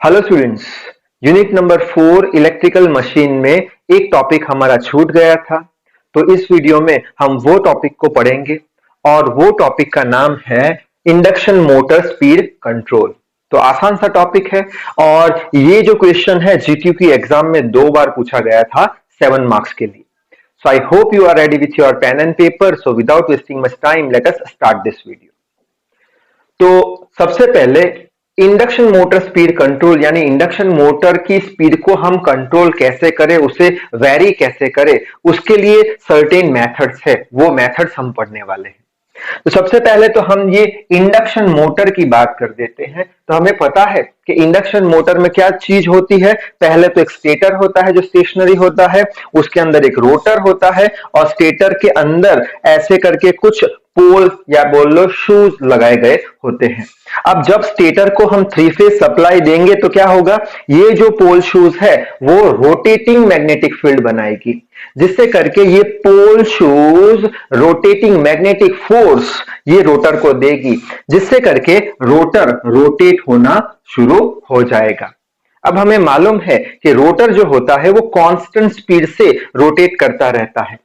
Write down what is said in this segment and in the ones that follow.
Hello students. Unit number 4 electrical machine में एक topic हमारा छूट गया था। तो इस वीडियो में हम वो टॉपिक को पढ़ेंगे और वो टॉपिक का नाम है इंडक्शन मोटर स्पीड कंट्रोल। तो आसान सा टॉपिक है और ये जो क्वेश्चन है जीटीयू की एग्जाम में 2 बार पूछा गया था 7 मार्क्स के लिए। So I hope you are ready with your pen and paper. So without wasting much time, let us start this video. तो सबसे पहले इंडक्शन मोटर स्पीड कंट्रोल यानी इंडक्शन मोटर की स्पीड को हम कंट्रोल कैसे करें, उसे वेरी कैसे करें, उसके लिए सर्टेन मेथड्स है, वो मेथड्स हम पढ़ने वाले हैं। तो सबसे पहले तो हम ये इंडक्शन मोटर की बात कर देते हैं। तो हमें पता है कि इंडक्शन मोटर में क्या चीज होती है। पहले तो एक स्टेटर होता है जो स्टेशनरी होता है, उसके अंदर एक रोटर होता है और स्टेटर के अंदर ऐसे करके कुछ पोल या बोल लो शूज लगाए गए होते हैं। अब जब स्टेटर को हम 3 फेज सप्लाई देंगे तो क्या होगा, ये जो पोल शूज है वो रोटेटिंग मैग्नेटिक फील्ड बनाएगी, जिससे करके ये पोल शूज रोटेटिंग मैग्नेटिक फोर्स ये रोटर को देगी, जिससे करके रोटर रोटेट होना शुरू हो जाएगा। अब हमें मालूम है कि रोटर जो होता है वो कांस्टेंट स्पीड से रोटेट करता रहता है,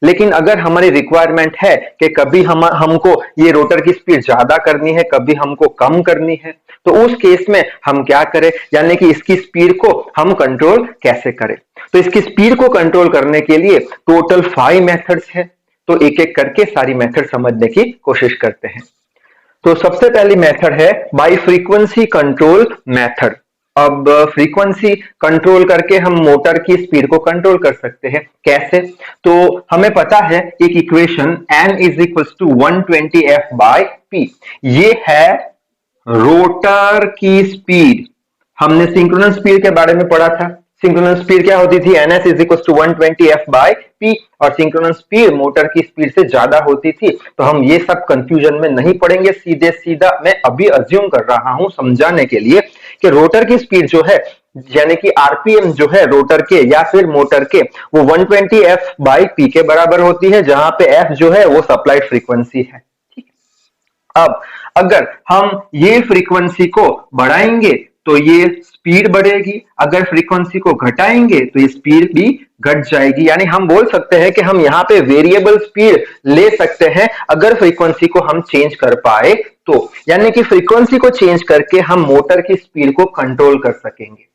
लेकिन अगर हमारी रिक्वायरमेंट है कि कभी हमको ये रोटर की स्पीड ज्यादा करनी है, कभी हमको कम करनी है, तो उस केस में हम क्या करें, यानी कि इसकी स्पीड को हम कंट्रोल कैसे करें। तो इसकी स्पीड को कंट्रोल करने के लिए टोटल 5 मेथड्स है। तो एक एक करके सारी मेथड समझने की कोशिश करते हैं। तो सबसे पहली मेथड है बाय फ्रीक्वेंसी कंट्रोल मेथड। अब फ्रीक्वेंसी कंट्रोल करके हम मोटर की स्पीड को कंट्रोल कर सकते हैं। कैसे? तो हमें पता है एक equation n is equals to 120f by p, ये है रोटर की स्पीड। हमने सिंक्रोनस स्पीड के बारे में पढ़ा था। सिंक्रोनस स्पीड क्या होती थी, ns is equals to 120f by p, और सिंक्रोनस स्पीड मोटर की स्पीड से ज्यादा होती थी। तो हम ये सब कंफ्यूजन में नहीं पड़ेंगे, सीधे सीधा मैं अभी अज्यूम कर रहा हूं समझाने के लिए कि रोटर की स्पीड जो है यानी कि आरपीएम जो है रोटर के या फिर मोटर के, वो 120f बाय p के बराबर होती है, जहां पे f जो है वो सप्लाइड फ्रीक्वेंसी है। ठीक है, अब अगर हम ये फ्रीक्वेंसी को बढ़ाएंगे तो ये स्पीड बढ़ेगी, अगर फ्रीक्वेंसी को घटाएंगे तो ये स्पीड भी घट जाएगी। यानी हम बोल सकते हैं कि हम यहाँ पे वेरिएबल स्पीड ले सकते हैं अगर फ्रीक्वेंसी को हम चेंज कर पाए तो, यानी कि फ्रीक्वेंसी को चेंज करके हम मोटर की स्पीड को कंट्रोल कर सकेंगे।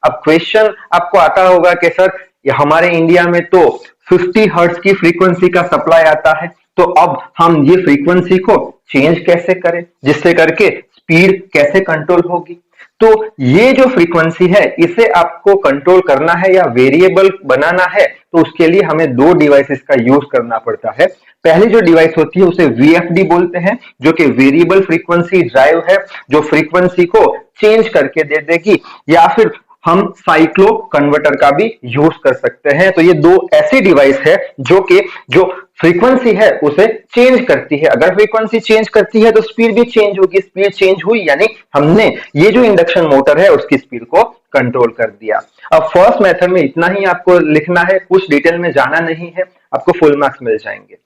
अब क्वेश्चन आपको आता होगा कि सर हमारे इंडिया में तो 50 हर्ट्ज की फ्रीक्वेंसी का सप्लाई आता है, तो अब हम ये फ्रीक्वेंसी को चेंज कैसे करें, जिससे करके स्पीड कैसे कंट्रोल होगी। तो ये जो फ्रीक्वेंसी है इसे आपको कंट्रोल करना है या वेरिएबल बनाना है, तो उसके लिए हमें 2 डिवाइसेस का यूज करना पड़ता है। पहली जो डिवाइस होती है उसे वीएफडी बोलते हैं, जो कि वेरिएबल फ्रीक्वेंसी ड्राइव है, जो फ्रीक्वेंसी को चेंज करके दे देगी, या फिर हम साइक्लो कन्वर्टर का भी यूज कर सकते हैं। तो ये 2 ऐसी डिवाइस है जो कि जो फ्रीक्वेंसी है उसे चेंज करती है। अगर फ्रीक्वेंसी चेंज करती है तो स्पीड भी चेंज होगी, स्पीड चेंज हुई यानी हमने ये जो इंडक्शन मोटर है उसकी स्पीड को कंट्रोल कर दिया। अब फर्स्ट मेथड में इतना ही आपको लिखना है, कुछ डिटेल में जाना नहीं है, आपको फुल मार्क्स मिल जाएंगे।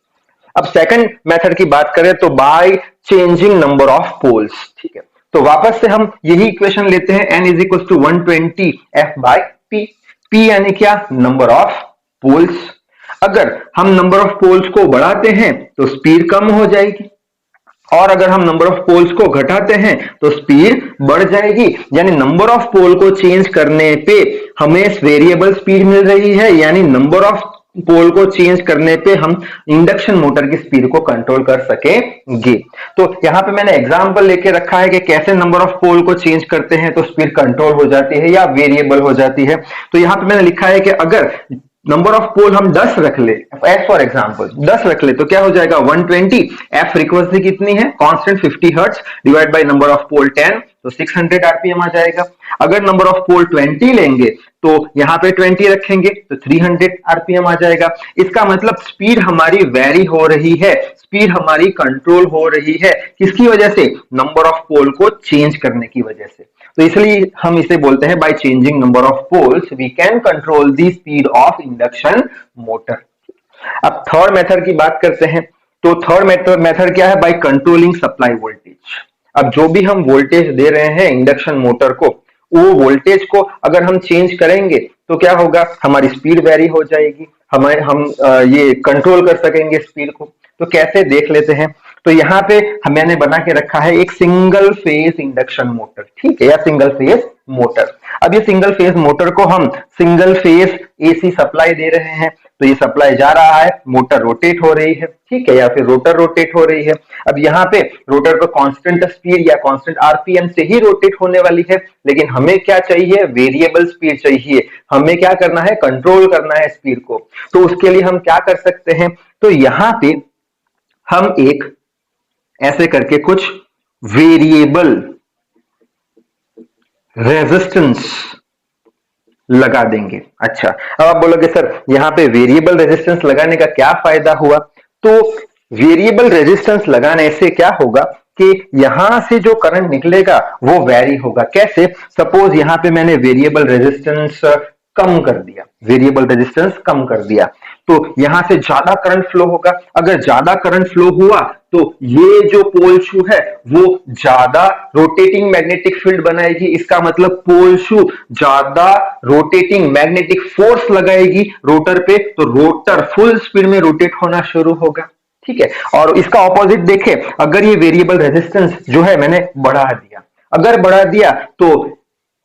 अब सेकंड मेथड की बात करें तो by changing number of poles. ठीक है, तो वापस से हम यही इक्वेशन लेते हैं, n is equal to 120f by p। p यानी क्या, नंबर ऑफ पोल्स। अगर हम नंबर ऑफ पोल्स को बढ़ाते हैं तो स्पीड कम हो जाएगी, और अगर हम नंबर ऑफ पोल्स को घटाते हैं तो स्पीड बढ़ जाएगी। यानी नंबर ऑफ पोल को चेंज करने पे हमें वेरिएबल स्पीड मिल रही है, यानी नंबर ऑफ पोल को चेंज करने पे हम इंडक्शन मोटर की स्पीड को कंट्रोल कर सकेंगे। तो यहां पे मैंने एग्जांपल लेके रखा है कि कैसे नंबर ऑफ पोल को चेंज करते हैं तो स्पीड कंट्रोल हो जाती है या वेरिएबल हो जाती है। तो यहां पे मैंने लिखा है कि अगर नंबर ऑफ पोल हम 10 रख ले, एस फॉर एग्जांपल 10 रख ले, तो क्या हो जाएगा 120, एफ फ्रीक्वेंसी कितनी है constant 50 hertz, divide by number of pole 10, तो 600 आरपीएम आ जाएगा। अगर नंबर ऑफ पोल 20 लेंगे तो यहां पे 20 रखेंगे तो 300 आरपीएम आ जाएगा। इसका मतलब स्पीड हमारी वेरी हो रही है, स्पीड हमारी कंट्रोल हो रही है, किसकी वजह से, नंबर ऑफ पोल को चेंज करने की वजह से। तो इसलिए हम इसे बोलते हैं by changing number of poles we can control the speed of induction motor. अब थर्ड मेथड की बात करते हैं। तो थर्ड मेथड क्या है, बाय कंट्रोलिंग सप्लाई वोल्टेज। अब जो भी हम वोल्टेज दे रहे हैं इंडक्शन मोटर को, वो वोल्टेज को अगर हम चेंज करेंगे तो क्या होगा, हमारी स्पीड वेरी हो जाएगी, हम ये कंट्रोल कर सकेंगे स्पीड को। तो कैसे देख लेते हैं। तो यहाँ पे मैंने बना के रखा है एक सिंगल फेज इंडक्शन मोटर, ठीक है, या सिंगल फेज मोटर। अब ये सिंगल फेज मोटर को हम सिंगल फेज एसी सप्लाई दे रहे हैं, तो ये सप्लाई जा रहा है, मोटर रोटेट हो रही है, ठीक है, या फिर रोटर रोटेट हो रही है। अब यहाँ पे रोटर को कांस्टेंट स्पीड या कांस्टेंट आरपीएम से ही रोटेट होने वाली है, लेकिन हमें क्या चाहिए, वेरिएबल स्पीड चाहिए। हमें क्या करना है, कंट्रोल करना है स्पीड को। तो उसके लिए हम क्या कर सकते हैं, तो यहाँ पे हम एक ऐसे करके कुछ वेरिएबल रेजिस्टेंस लगा देंगे। अच्छा, अब आप बोलोगे सर यहाँ पे वेरिएबल रेजिस्टेंस लगाने का क्या फायदा हुआ। तो वेरिएबल रेजिस्टेंस लगाने से क्या होगा कि यहां से जो करंट निकलेगा वो वेरी होगा। कैसे, सपोज यहाँ पे मैंने वेरिएबल रेजिस्टेंस कम कर दिया, वेरिएबल रेजिस्टेंस कम कर दिया, तो यहां से ज्यादा करंट फ्लो होगा। अगर ज्यादा करंट फ्लो हुआ तो ये जो पोल शू है वो ज्यादा रोटेटिंग मैग्नेटिक फील्ड बनाएगी। इसका मतलब पोल शू ज्यादा रोटेटिंग मैग्नेटिक फोर्स लगाएगी रोटर पे, तो रोटर फुल स्पीड में रोटेट होना शुरू होगा, ठीक है। और इसका ऑपोजिट देखें, अगर ये वेरिएबल रेजिस्टेंस जो है मैंने बढ़ा दिया, अगर बढ़ा दिया तो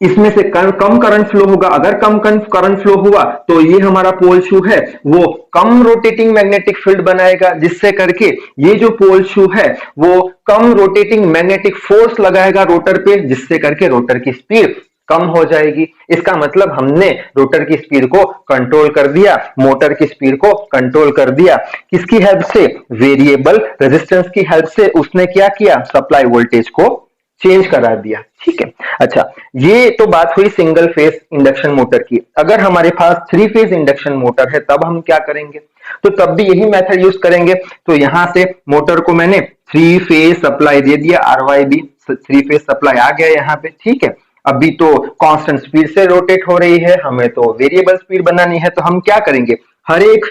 इसमें से कम करंट फ्लो होगा। अगर कम करंट फ्लो हुआ तो ये हमारा पोल शू है वो कम रोटेटिंग मैग्नेटिक फील्ड बनाएगा, जिससे करके ये जो पोल शू है वो कम रोटेटिंग मैग्नेटिक फोर्स लगाएगा रोटर पे, जिससे करके रोटर की स्पीड कम हो जाएगी। इसका मतलब हमने रोटर की स्पीड को कंट्रोल कर दिया, मोटर की स्पीड को कंट्रोल कर दिया। किसकी हेल्प से, वेरिएबल रेजिस्टेंस की हेल्प से उसने क्या किया, सप्लाई वोल्टेज को चेंज करा दिया, ठीक है। अच्छा, ये तो बात हुई सिंगल फेज इंडक्शन मोटर की। अगर हमारे पास 3 फेज इंडक्शन मोटर है तब हम क्या करेंगे, तो तब भी यही मेथड यूज करेंगे। तो यहां से मोटर को मैंने 3 फेज सप्लाई दे दिया, आरवाईबी 3 फेज सप्लाई आ गया यहाँ पे, ठीक है। अभी तो कांस्टेंट स्पीड से रोटेट हो रही है, हमें तो वेरिएबल स्पीड बनानी है, तो हम क्या करेंगे, हर एक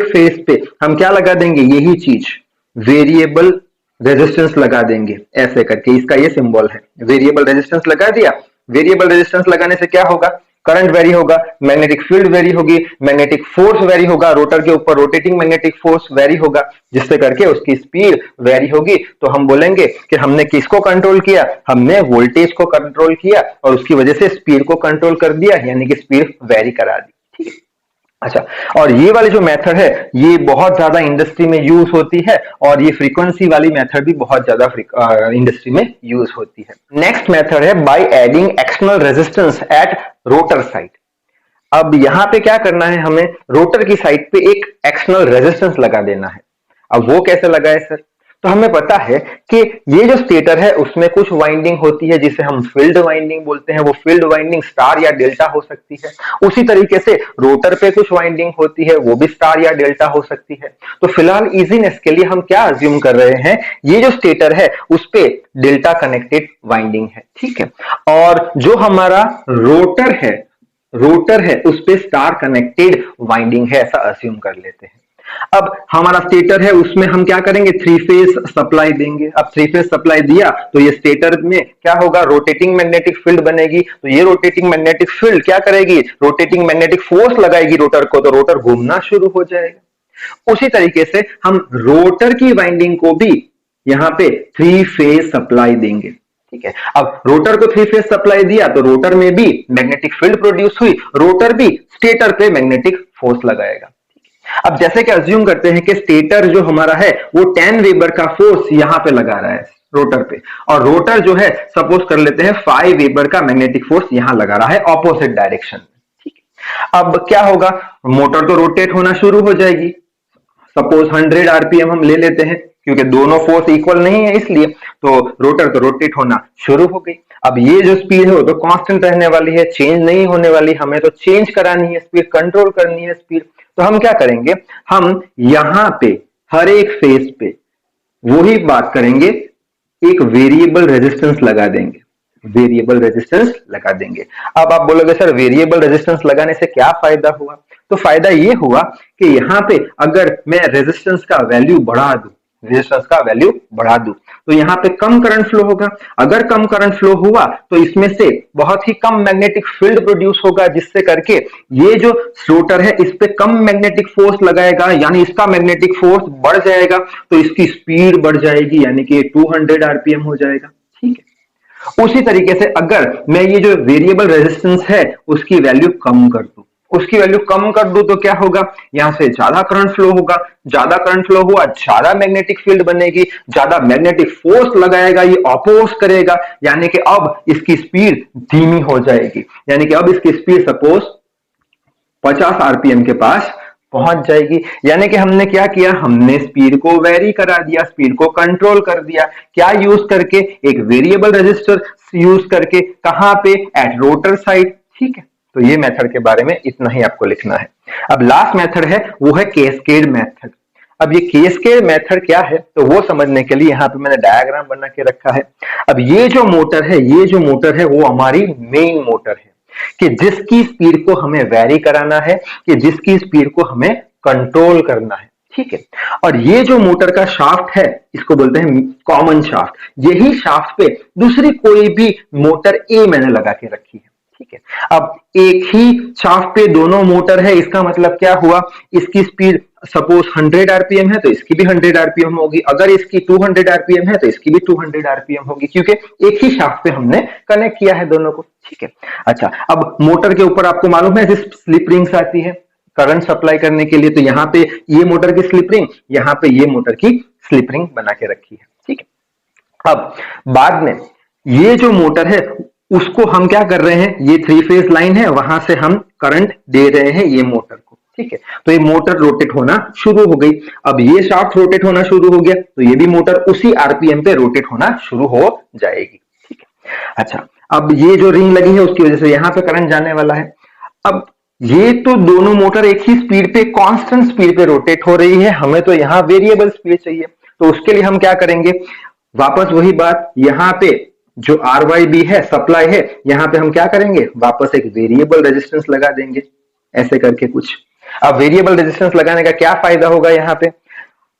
फेज पे हम क्या लगा देंगे, यही चीज वेरिएबल रेजिस्टेंस लगा देंगे ऐसे करके। इसका ये सिंबल है, वेरिएबल रेजिस्टेंस लगा दिया। वेरिएबल रेजिस्टेंस लगाने से क्या होगा, करंट वेरी होगा, मैग्नेटिक फील्ड वेरी होगी, मैग्नेटिक फोर्स वेरी होगा, रोटर के ऊपर रोटेटिंग मैग्नेटिक फोर्स वेरी होगा, जिससे करके उसकी स्पीड वेरी होगी। तो हम बोलेंगे कि हमने किसको कंट्रोल किया, हमने वोल्टेज को कंट्रोल किया और उसकी वजह से स्पीड को कंट्रोल कर दिया, यानी कि स्पीड वेरी करा दी, ठीक है। अच्छा, और ये वाली जो मेथड है ये बहुत ज्यादा इंडस्ट्री में यूज होती है, और ये फ्रीक्वेंसी वाली मेथड भी बहुत ज्यादा इंडस्ट्री में यूज होती है। नेक्स्ट मेथड है by adding external resistance at rotor side. अब यहां पे क्या करना है, हमें रोटर की साइड पे एक एक्सटर्नल रेजिस्टेंस लगा देना है। अब वो कैसे लगाए सर, तो हमें पता है कि ये जो स्टेटर है उसमें कुछ वाइंडिंग होती है जिसे हम फील्ड वाइंडिंग बोलते हैं। वो फील्ड वाइंडिंग स्टार या डेल्टा हो सकती है। उसी तरीके से रोटर पे कुछ वाइंडिंग होती है, वो भी स्टार या डेल्टा हो सकती है। तो फिलहाल इजीनेस के लिए हम क्या अज्यूम कर रहे हैं, ये जो स्टेटर है उस पे डेल्टा कनेक्टेड वाइंडिंग है, ठीक है। और जो हमारा रोटर है उस पे स्टार कनेक्टेड वाइंडिंग है, ऐसा अज्यूम कर लेते हैं। अब हमारा स्टेटर है उसमें हम क्या करेंगे, 3 फेज सप्लाई देंगे। अब 3 फेज सप्लाई दिया तो ये स्टेटर में क्या होगा, रोटेटिंग मैग्नेटिक फील्ड बनेगी। तो ये रोटेटिंग मैग्नेटिक फील्ड क्या करेगी, रोटेटिंग मैग्नेटिक फोर्स लगाएगी रोटर को, तो रोटर घूमना शुरू हो जाएगा। उसी तरीके से हम रोटर की वाइंडिंग को भी यहां पे 3 फेज सप्लाई देंगे, ठीक है। अब रोटर को 3 फेज सप्लाई दिया तो रोटर में भी मैग्नेटिक फील्ड प्रोड्यूस हुई, रोटर भी स्टेटर पे मैग्नेटिक फोर्स लगाएगा। अब जैसे कि अज्यूम करते हैं कि स्टेटर जो हमारा है वो 10 वेबर का फोर्स यहां पे लगा रहा है रोटर पे, और रोटर जो है सपोज कर लेते हैं 5 वेबर का मैग्नेटिक फोर्स यहां लगा रहा है ऑपोजिट डायरेक्शन में, ठीक है। अब क्या होगा, मोटर तो रोटेट होना शुरू हो जाएगी। सपोज 100 आरपीएम हम ले लेते हैं, क्योंकि दोनों फोर्स इक्वल नहीं है इसलिए, तो रोटर तो रोटेट होना शुरू हो गई। अब ये जो स्पीड है वो तो कांस्टेंट रहने वाली है, चेंज नहीं होने वाली। हमें तो चेंज करानी है स्पीड, कंट्रोल करनी है स्पीड। तो हम क्या करेंगे, हम यहां पे हर एक फेज पे वही बात करेंगे, एक वेरिएबल रेजिस्टेंस लगा देंगे, वेरिएबल रेजिस्टेंस लगा देंगे। अब आप बोलोगे सर वेरिएबल रेजिस्टेंस लगाने से क्या फायदा हुआ, तो फायदा ये हुआ कि यहां पे अगर मैं रेजिस्टेंस का वैल्यू बढ़ा दूं, रेजिस्टेंस का वैल्यू बढ़ा दूं, तो यहाँ पे कम करंट फ्लो होगा। अगर कम करंट फ्लो हुआ तो इसमें से बहुत ही कम मैग्नेटिक फील्ड प्रोड्यूस होगा, जिससे करके ये जो रोटर है इस पे कम मैग्नेटिक फोर्स लगाएगा, यानी इसका मैग्नेटिक फोर्स बढ़ जाएगा, तो इसकी स्पीड बढ़ जाएगी, यानी कि 200 आरपीएम हो जाएगा। ठीक है, उसी तरीके से अगर मैं ये जो वेरिएबल रेजिस्टेंस है उसकी वैल्यू कम कर दूं, तो क्या होगा, यहां से ज्यादा करंट फ्लो होगा, ज्यादा करंट फ्लो हुआ, ज्यादा मैग्नेटिक फील्ड बनेगी, ज्यादा मैग्नेटिक फोर्स लगाएगा, ये अपोज करेगा, यानी कि अब इसकी स्पीड धीमी हो जाएगी, यानी कि अब इसकी स्पीड सपोज 50 आरपीएम के पास पहुंच जाएगी। यानी कि हमने क्या किया, हमने स्पीड को वेरी करा दिया, स्पीड को कंट्रोल कर दिया, क्या यूज करके, एक वेरिएबल रेजिस्टर यूज करके, कहां पे, एट रोटर साइड। ठीक है, तो ये मेथड के बारे में इतना ही आपको लिखना है। अब लास्ट मेथड है वो है कैस्केड मेथड। अब ये कैस्केड मेथड क्या है, तो वो समझने के लिए यहाँ पे मैंने डायग्राम बना के रखा है। अब ये जो मोटर है वो हमारी मेन मोटर है, कि जिसकी स्पीड को हमें वेरी कराना है, कि जिसकी स्पीड को हमें कंट्रोल करना है। ठीक है, और ये जो मोटर का शाफ्ट है इसको बोलते हैं कॉमन शाफ्ट। यही शाफ्ट पे दूसरी कोई भी मोटर ए मैंने लगा के रखी है। ठीक है, अब एक ही शाफ्ट पे दोनों मोटर है, इसका मतलब क्या हुआ, इसकी स्पीड सपोज 100 आरपीएम है तो इसकी भी 100 आरपीएम होगी, अगर इसकी 200 आरपीएम है तो इसकी भी 200 आरपीएम होगी, क्योंकि एक ही शाफ्ट पे हमने कनेक्ट किया है दोनों को। ठीक है, अच्छा, अब मोटर के ऊपर आपको मालूम है स्लिप रिंग्स आती है करंट सप्लाई करने के लिए, तो यहाँ पे ये मोटर की स्लिप रिंग, यहाँ पे ये मोटर की स्लिप रिंग बना के रखी है। ठीक है, अब बाद में ये जो मोटर है उसको हम क्या कर रहे हैं, ये 3 फेज लाइन है, वहां से हम करंट दे रहे हैं ये मोटर को। ठीक है, तो ये मोटर रोटेट होना शुरू हो गई। अब ये शाफ्ट रोटेट होना शुरू हो गया तो ये भी मोटर उसी आरपीएम पे रोटेट होना शुरू हो जाएगी। ठीक है, अच्छा, अब ये जो रिंग लगी है उसकी वजह से यहाँ पे करंट जाने वाला है। अब ये तो दोनों मोटर एक ही स्पीड पे, कांस्टेंट स्पीड पे रोटेट हो रही है, हमें तो यहाँ वेरिएबल स्पीड चाहिए, तो उसके लिए हम क्या करेंगे, वापस वही बात, यहाँ पे जो RYB है सप्लाई है, यहाँ पे हम क्या करेंगे, वापस एक वेरिएबल रेजिस्टेंस लगा देंगे, ऐसे करके कुछ। अब वेरिएबल रेजिस्टेंस लगाने का क्या फायदा होगा, यहाँ पे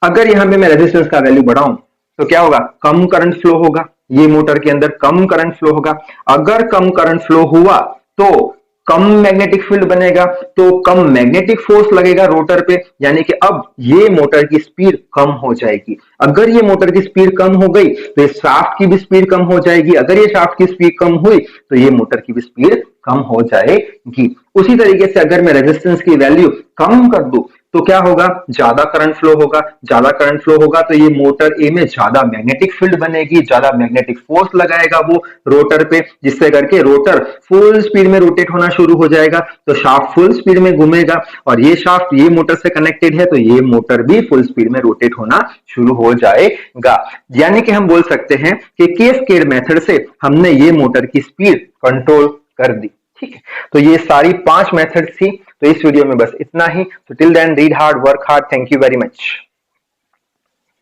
अगर यहाँ पे मैं रेजिस्टेंस का वैल्यू बढ़ाऊं तो क्या होगा, कम करंट फ्लो होगा, ये मोटर के अंदर कम करंट फ्लो होगा। अगर कम करंट फ्लो हुआ तो कम मैग्नेटिक फील्ड बनेगा, तो कम मैग्नेटिक फोर्स लगेगा रोटर पे, यानी कि अब ये मोटर की स्पीड कम हो जाएगी। अगर ये मोटर की स्पीड कम हो गई तो इस शाफ्ट की भी स्पीड कम हो जाएगी, अगर ये शाफ्ट की स्पीड कम हुई तो ये मोटर की भी स्पीड कम हो जाएगी। उसी तरीके से अगर मैं रेजिस्टेंस की वैल्यू कम कर दूं तो क्या होगा, ज्यादा करंट फ्लो होगा, ज्यादा करंट फ्लो होगा तो ये मोटर ए में ज्यादा मैग्नेटिक फील्ड बनेगी, ज्यादा मैग्नेटिक फोर्स लगाएगा वो रोटर पे, जिससे करके रोटर फुल स्पीड में रोटेट होना शुरू हो जाएगा, तो शाफ्ट फुल स्पीड में घूमेगा, और ये शाफ्ट ये मोटर से कनेक्टेड है तो ये मोटर भी फुल स्पीड में रोटेट होना शुरू हो जाएगा। यानी कि हम बोल सकते हैं कि कैस्केड मेथड से हमने ये मोटर की स्पीड कंट्रोल कर दी। ठीक है, तो ये सारी 5 मेथड थी, तो इस वीडियो में बस इतना ही। तो till then read hard, work hard, thank you very much.